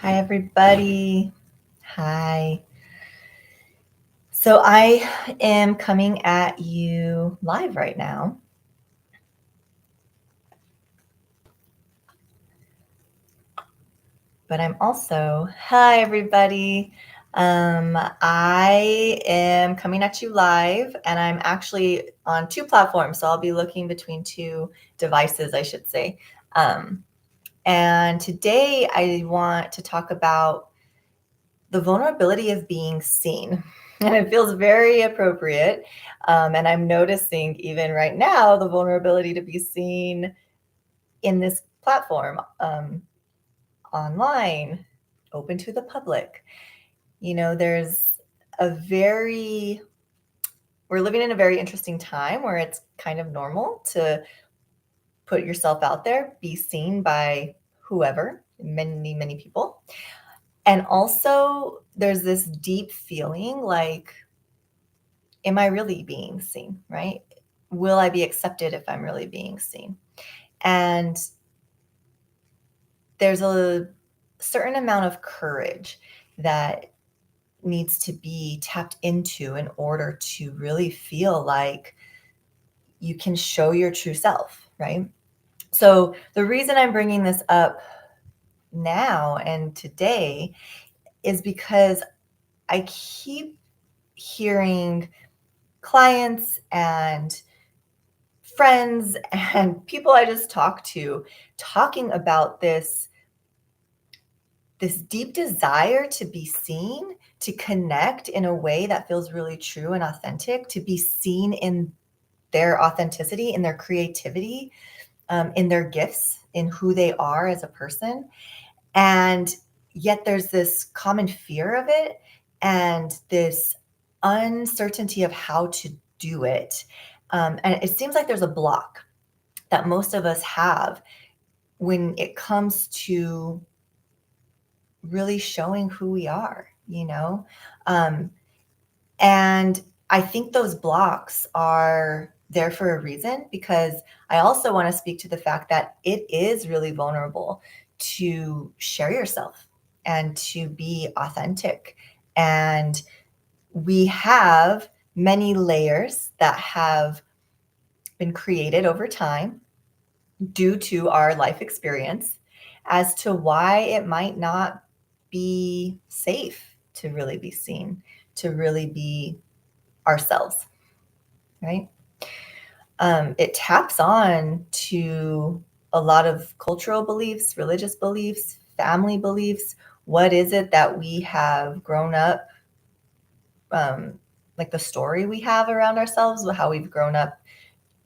Hi, everybody. Hi. So I am coming at you live right now. But I'm also, hi, everybody. I am coming at you live, and I'm actually on two platforms. So I'll be looking between two devices, I should say. And today I want to talk about the vulnerability of being seen. And it feels very appropriate. And I'm noticing even right now the vulnerability to be seen in this platform, online, open to the public. There's we're living in a very interesting time where it's kind of normal to put yourself out there, be seen by whoever, many, many people. And also, there's this deep feeling like, am I really being seen, right? Will I be accepted if I'm really being seen? And there's a certain amount of courage that needs to be tapped into in order to really feel like you can show your true self, right? So the reason I'm bringing this up now and today is because I keep hearing clients and friends and people I just talked to talking about this deep desire to be seen, to connect in a way that feels really true and authentic, to be seen in their authenticity, in their creativity, in their gifts, in who they are as a person. And yet there's this common fear of it and this uncertainty of how to do it. And it seems like there's a block that most of us have when it comes to really showing who we are. Um, and I think those blocks are there for a reason, because I also want to speak to the fact that it is really vulnerable to share yourself and to be authentic. And we have many layers that have been created over time due to our life experience as to why it might not be safe to really be seen, to really be ourselves, right? It taps on to a lot of cultural beliefs, religious beliefs, family beliefs. What is it that we have grown up, like the story we have around ourselves, how we've grown up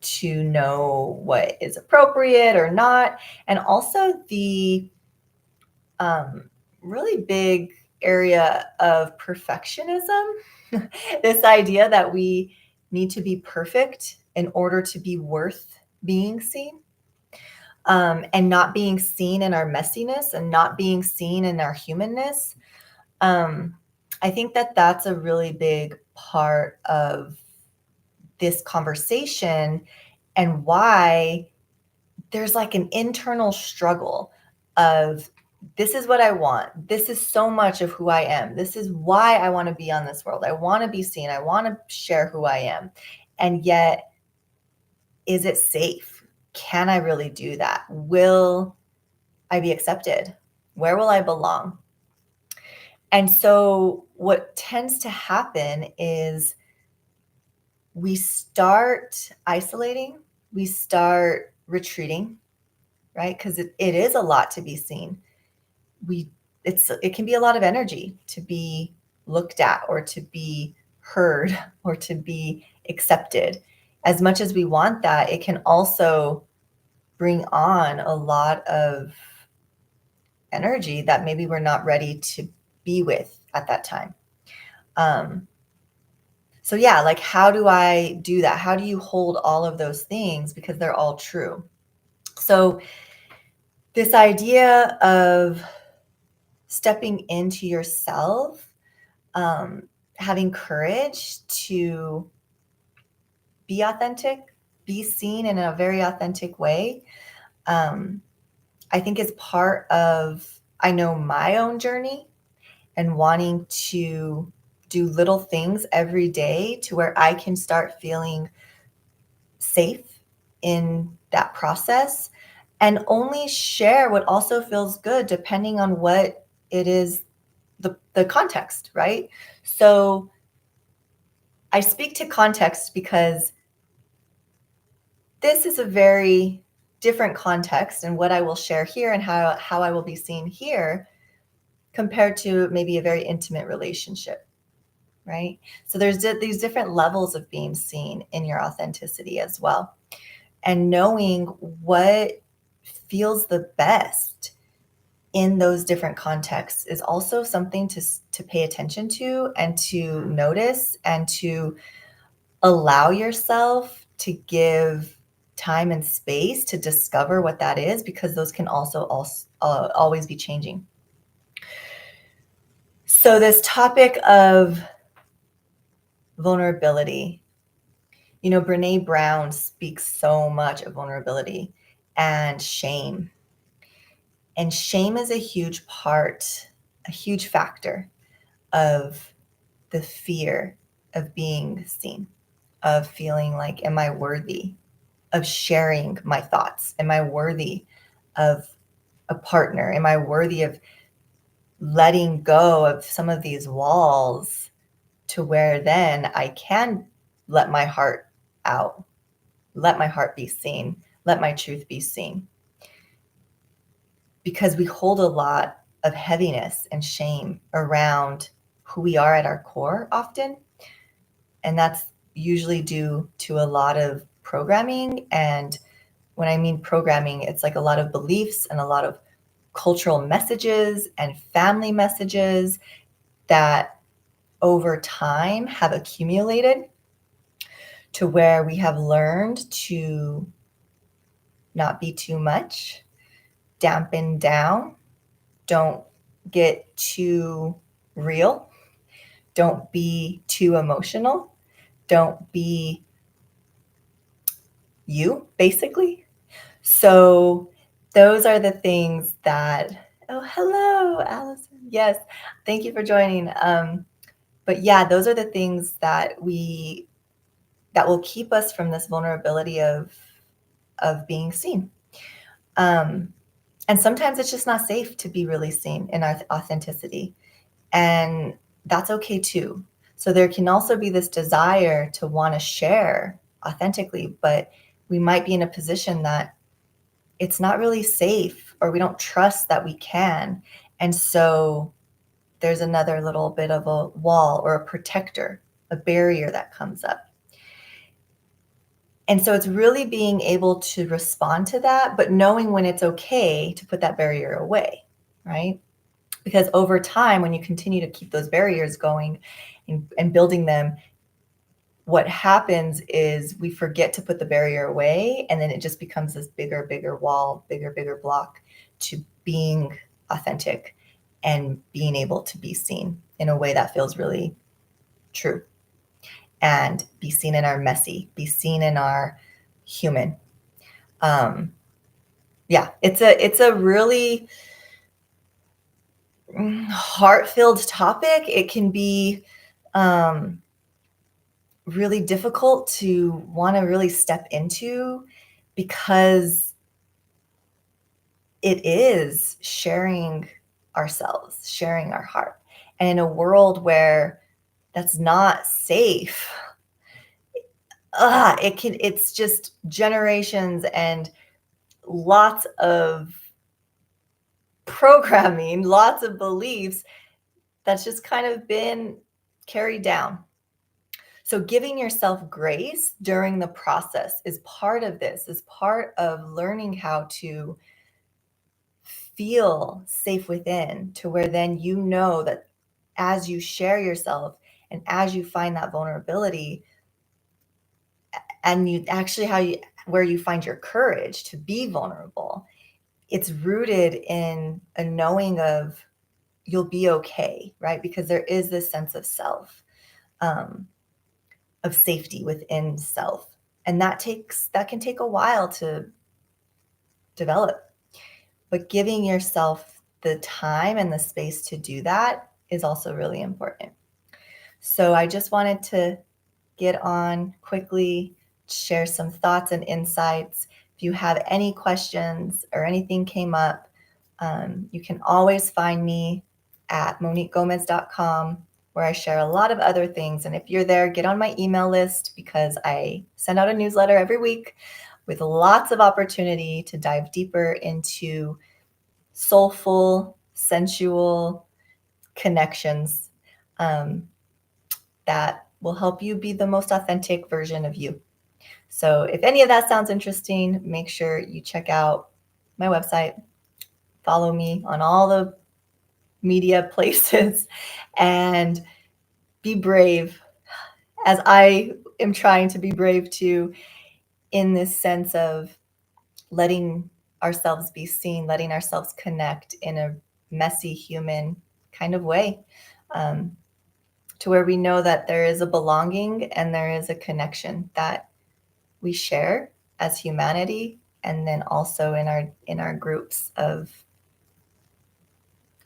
to know what is appropriate or not, and also the really big area of perfectionism. This idea that we need to be perfect in order to be worth being seen, and not being seen in our messiness and not being seen in our humanness. Um, I think that that's a really big part of this conversation, and why there's like an internal struggle of, this is what I want. This is so much of who I am. This is why I want to be on this world. I want to be seen. I want to share who I am. And yet, is it safe? Can I really do that? Will I be accepted? Where will I belong? And so, what tends to happen is we start isolating, we start retreating, right? Because it is a lot to be seen. It can be a lot of energy to be looked at or to be heard or to be accepted. As much as we want that, it can also bring on a lot of energy that maybe we're not ready to be with at that time. So yeah, like, how do I do that? How do you hold all of those things, because they're all true? So this idea of stepping into yourself, having courage to be authentic, be seen in a very authentic way, I think is part of I know my own journey and wanting to do little things every day to where I can start feeling safe in that process and only share what also feels good depending on what it is, the context, right? So I speak to context because this is a very different context, and what I will share here and how I will be seen here compared to maybe a very intimate relationship, right? So there's these different levels of being seen in your authenticity as well. And knowing what feels the best in those different contexts is also something to pay attention to and to notice and to allow yourself to give time and space to discover what that is, because those can also always be changing. So this topic of vulnerability, Brene Brown speaks so much of vulnerability and shame. And shame is a huge factor of the fear of being seen, of feeling like, am I worthy of sharing my thoughts? Am I worthy of a partner? Am I worthy of letting go of some of these walls to where then I can let my heart out, let my heart be seen, let my truth be seen? Because we hold a lot of heaviness and shame around who we are at our core often. And that's usually due to a lot of programming. And when I mean programming, it's like a lot of beliefs and a lot of cultural messages and family messages that over time have accumulated to where we have learned to not be too much, dampen down, don't get too real, don't be too emotional, don't be you, basically. So those are the things that, oh, hello, Allison. Yes, thank you for joining. But yeah, those are the things that will keep us from this vulnerability of being seen. And sometimes it's just not safe to be really seen in our authenticity. And that's okay too. So there can also be this desire to want to share authentically, but we might be in a position that it's not really safe, or we don't trust that we can. And so there's another little bit of a wall or a protector, a barrier that comes up. And so it's really being able to respond to that, but knowing when it's okay to put that barrier away, right? Because over time, when you continue to keep those barriers going and building them, what happens is we forget to put the barrier away, and then it just becomes this bigger wall, bigger block to being authentic and being able to be seen in a way that feels really true, and be seen in our messy, be seen in our human. Yeah, it's a really heart-filled topic. It can be really difficult to want to really step into, because it is sharing ourselves, sharing our heart. And in a world where that's not safe, it's just generations and lots of programming, lots of beliefs that's just kind of been carried down. So giving yourself grace during the process is part of this, is part of learning how to feel safe within, to where then you know that as you share yourself and as you find that vulnerability, and you actually where you find your courage to be vulnerable, it's rooted in a knowing of you'll be okay, right? Because there is this sense of self, of safety within self. And that can take a while to develop. But giving yourself the time and the space to do that is also really important. So I just wanted to get on quickly, share some thoughts and insights. If you have any questions or anything came up, you can always find me at moniquegomez.com, where I share a lot of other things. And if you're there, get on my email list because I send out a newsletter every week with lots of opportunity to dive deeper into soulful, sensual connections that will help you be the most authentic version of you. So if any of that sounds interesting, make sure you check out my website, follow me on all the media places, and be brave, as I am trying to be brave too, in this sense of letting ourselves be seen, letting ourselves connect in a messy human kind of way, to where we know that there is a belonging and there is a connection that we share as humanity, and then also in our groups of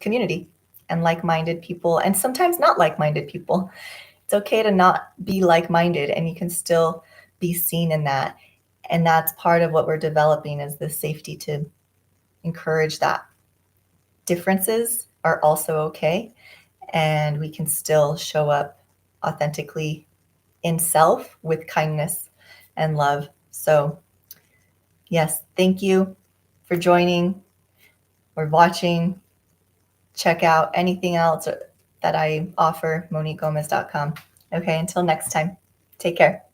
community and like-minded people, and sometimes not like-minded people. It's okay to not be like-minded, and you can still be seen in that. And that's part of what we're developing, is the safety to encourage that differences are also okay, and we can still show up authentically in self with kindness and love. So yes, thank you for joining or watching. Check out anything else that I offer, moniquegomez.com. Okay, until next time, take care.